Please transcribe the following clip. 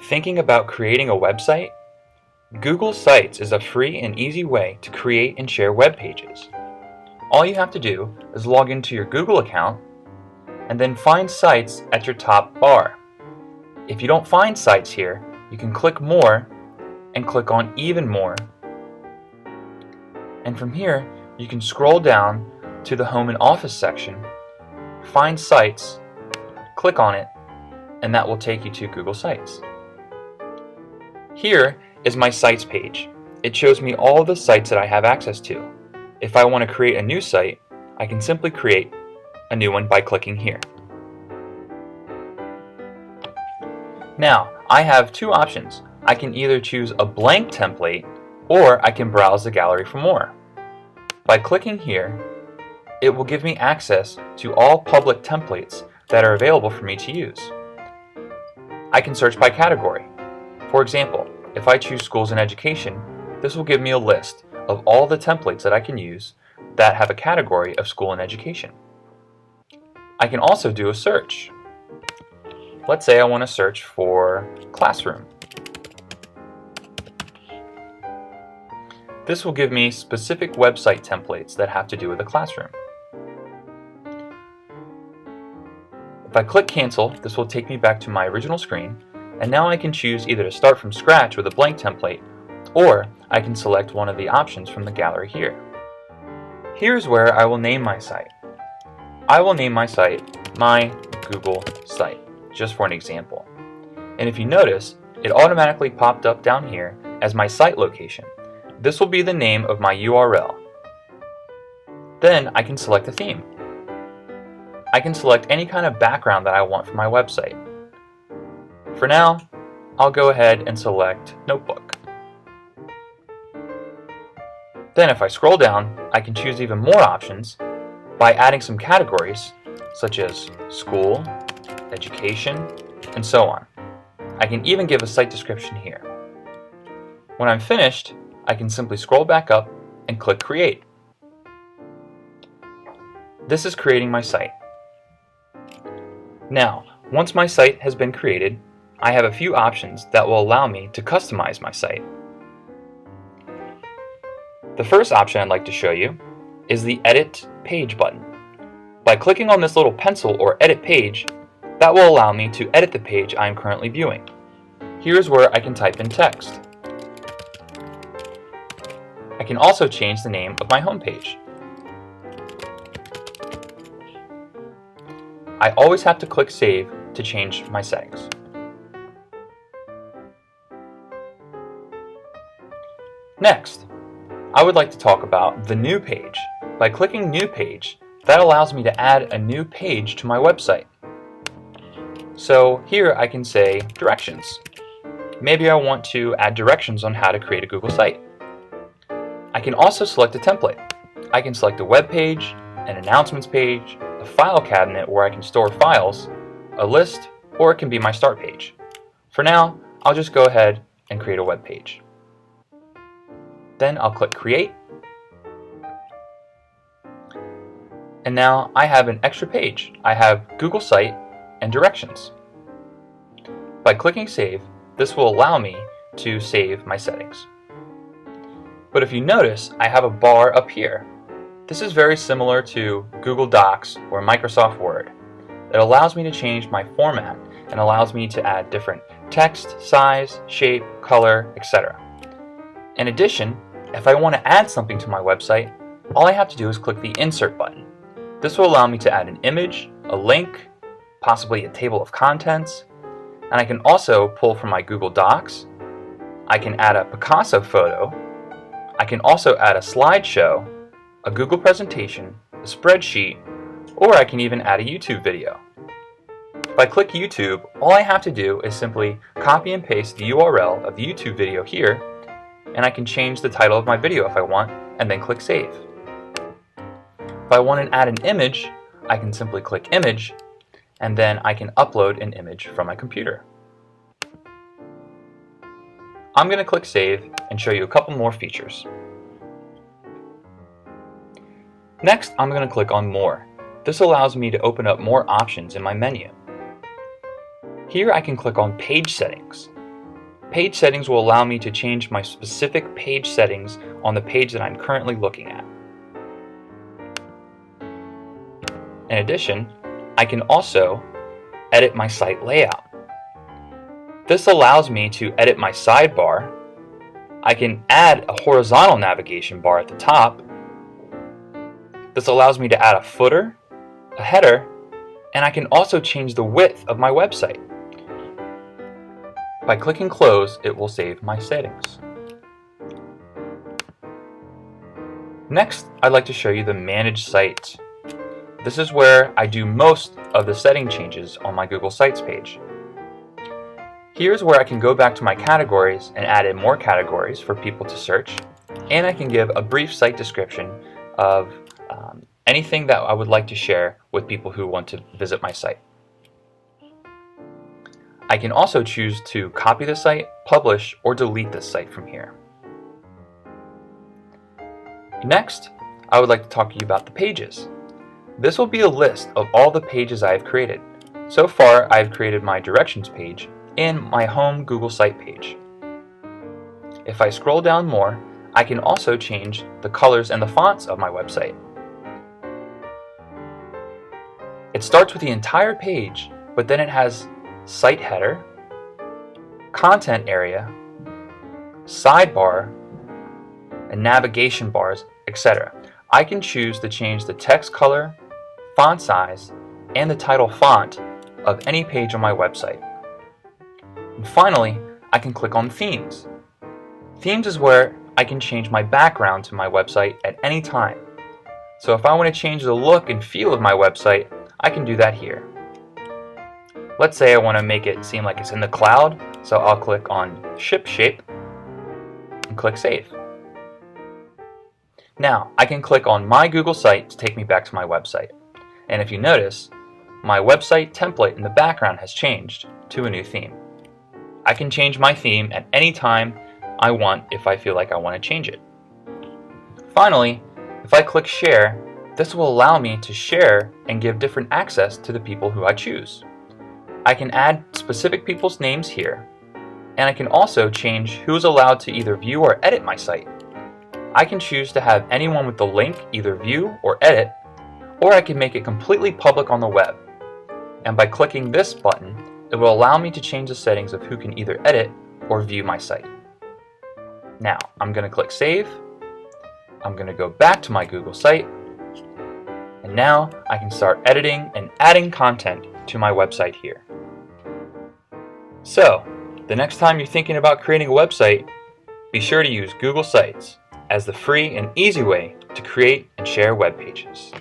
Thinking about creating a website? Google Sites is a free and easy way to create and share web pages. All you have to do is log into your Google account and then find Sites at your top bar. If you don't find Sites here, you can click More and click on Even More. And from here, you can scroll down to the Home and Office section, find Sites, click on it, and that will take you to Google Sites. Here is my Sites page. It shows me all of the sites that I have access to. If I want to create a new site, I can simply create a new one by clicking here. Now, I have two options. I can either choose a blank template or I can browse the gallery for more. By clicking here, it will give me access to all public templates that are available for me to use. I can search by category. For example, if I choose Schools and Education, this will give me a list of all the templates that I can use that have a category of School and Education. I can also do a search. Let's say I want to search for Classroom. This will give me specific website templates that have to do with the classroom. If I click Cancel, this will take me back to my original screen, and now I can choose either to start from scratch with a blank template, or I can select one of the options from the gallery here. Here's where I will name my site. I will name my site My Google Site, just for an example. And if you notice, it automatically popped up down here as my site location. This will be the name of my URL. Then I can select a theme. I can select any kind of background that I want for my website. For now, I'll go ahead and select Notebook. Then if I scroll down, I can choose even more options by adding some categories such as School, Education, and so on. I can even give a site description here. When I'm finished, I can simply scroll back up and click Create. This is creating my site. Now, once my site has been created, I have a few options that will allow me to customize my site. The first option I'd like to show you is the Edit Page button. By clicking on this little pencil or Edit Page, that will allow me to edit the page I am currently viewing. Here's where I can type in text. I can also change the name of my home page. I always have to click Save to change my settings. Next, I would like to talk about the New Page. By clicking New Page, that allows me to add a new page to my website. So here I can say Directions. Maybe I want to add directions on how to create a Google site. I can also select a template. I can select a web page, an announcements page, a file cabinet where I can store files, a list, or it can be my start page. For now, I'll just go ahead and create a web page. Then I'll click Create. And now I have an extra page. I have Google Site and Directions. By clicking Save, this will allow me to save my settings. But if you notice, I have a bar up here. This is very similar to Google Docs or Microsoft Word. It allows me to change my format and allows me to add different text, size, shape, color, etc. In addition, if I want to add something to my website, all I have to do is click the Insert button. This will allow me to add an image, a link, possibly a table of contents, and I can also pull from my Google Docs. I can add a Picasso photo. I can also add a slideshow, a Google presentation, a spreadsheet, or I can even add a YouTube video. If I click YouTube, all I have to do is simply copy and paste the URL of the YouTube video here, and I can change the title of my video if I want, and then click Save. If I want to add an image, I can simply click Image, and then I can upload an image from my computer. I'm going to click Save and show you a couple more features. Next, I'm going to click on More. This allows me to open up more options in my menu. Here I can click on Page Settings. Page settings will allow me to change my specific page settings on the page that I'm currently looking at. In addition, I can also edit my site layout. This allows me to edit my sidebar. I can add a horizontal navigation bar at the top. This allows me to add a footer, a header, and I can also change the width of my website. By clicking close, it will save my settings. Next, I'd like to show you the Manage Sites. This is where I do most of the setting changes on my Google Sites page. Here's where I can go back to my categories and add in more categories for people to search, and I can give a brief site description of anything that I would like to share with people who want to visit my site. I can also choose to copy the site, publish, or delete this site from here. Next, I would like to talk to you about the pages. This will be a list of all the pages I have created. So far, I have created my directions page and my home Google site page. If I scroll down more, I can also change the colors and the fonts of my website. It starts with the entire page, but then it has site header, content area, sidebar, and navigation bars, etc. I can choose to change the text color, font size, and the title font of any page on my website. And finally, I can click on Themes. Themes is where I can change my background to my website at any time. So if I want to change the look and feel of my website, I can do that here. Let's say I want to make it seem like it's in the cloud, so I'll click on Ship Shape and click Save. Now, I can click on My Google Site to take me back to my website. And if you notice, my website template in the background has changed to a new theme. I can change my theme at any time I want if I feel like I want to change it. Finally, if I click Share, this will allow me to share and give different access to the people who I choose. I can add specific people's names here, and I can also change who is allowed to either view or edit my site. I can choose to have anyone with the link either view or edit, or I can make it completely public on the web. And by clicking this button, it will allow me to change the settings of who can either edit or view my site. Now, I'm going to click Save. I'm going to go back to my Google site, and now I can start editing and adding content to my website here. So, the next time you're thinking about creating a website, be sure to use Google Sites as the free and easy way to create and share web pages.